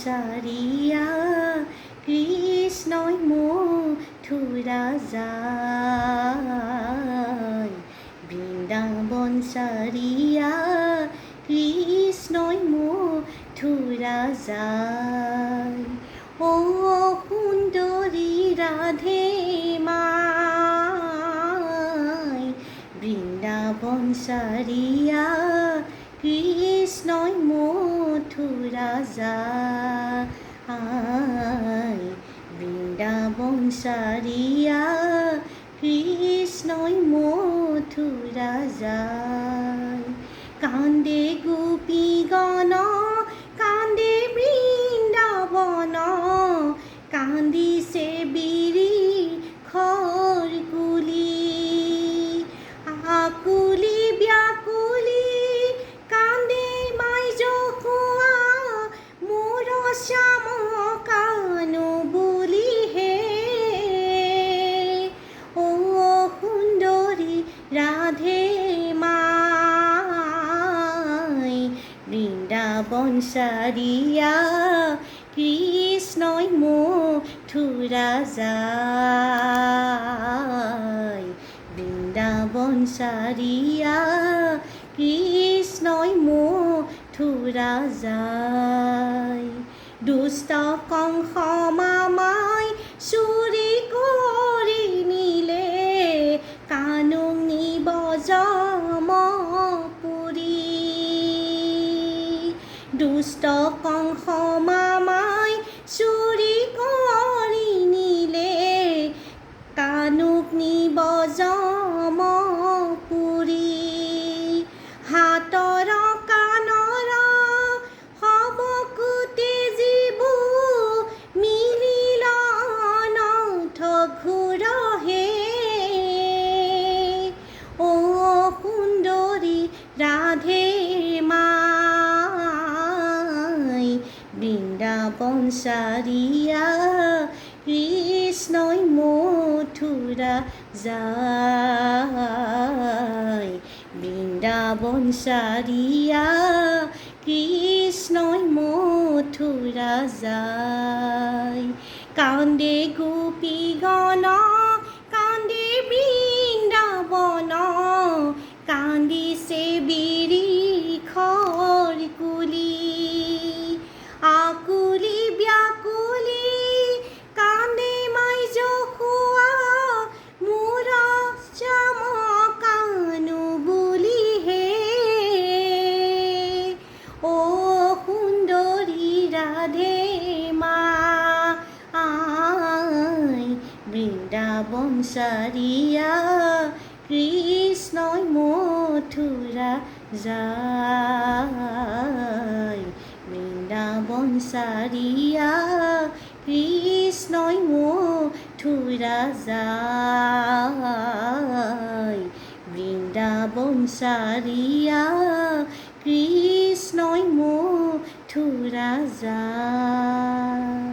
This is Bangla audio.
সারিয়া কৃষ্ণই মথুরা যায় বৃন্দাবন সারিয়া কৃষ্ণই মথুরা যায় ও সুন্দরী রাধে মাই বৃন্দাবন সারিয়া কৃষ্ণই মথুরা যায় বৃন্দাবন সারিয়া কৃষ্ণই মথুরা যায় কান্দে গোপীগণ কান্দে বৃন্দাবন কান্দিছে বিৰি খৰকুলি আকুলি ব্যাকুলি কান্দে মাই যখুৱা মোৰ শ্যাম কানু বুলি হে ও সুন্দৰী ৰাধে মাই বৃন্দাবন সাৰিয়া কৃষ্ণই মথুৰা যায় বৃন্দাবন সারিয়া কৃষ্ণই মথুরা যায় দুষ্ট কংস মামাই চুৰি কৰি নিলে কানুক নিব যমপুৰী দুষ্ট কংস মামাই চুৰি কৰি নিলে কানুক নিব যমপুৰী হাতৰ কাণৰ হব কোটি জীৱ মিলিল নথ ঘূৰ হে ও সুন্দৰী ৰাধে মাই বৃন্দাবন সারিয়া কৃষ্ণই মথুরা যায় বৃন্দাবন সারিয়া কৃষ্ণই মথুরা যায় কান্দে গোপীগণ কান্দে বৃন্দাবন কান্দিছে বিৰি খৰকুলি আকুলি ব্যাকুলি কান্দে মাই যখুৱা মোৰ শ্যাম কানু বুলি হে ও সুন্দৰী ৰাধে মাই বৃন্দাবন সাৰিয়া কৃষ্ণই মথুৰা যায় বৃন্দাবন সারিয়া কৃষ্ণই মথুরা যায় বৃন্দাবন সারিয়া কৃষ্ণই মথুরা যায়।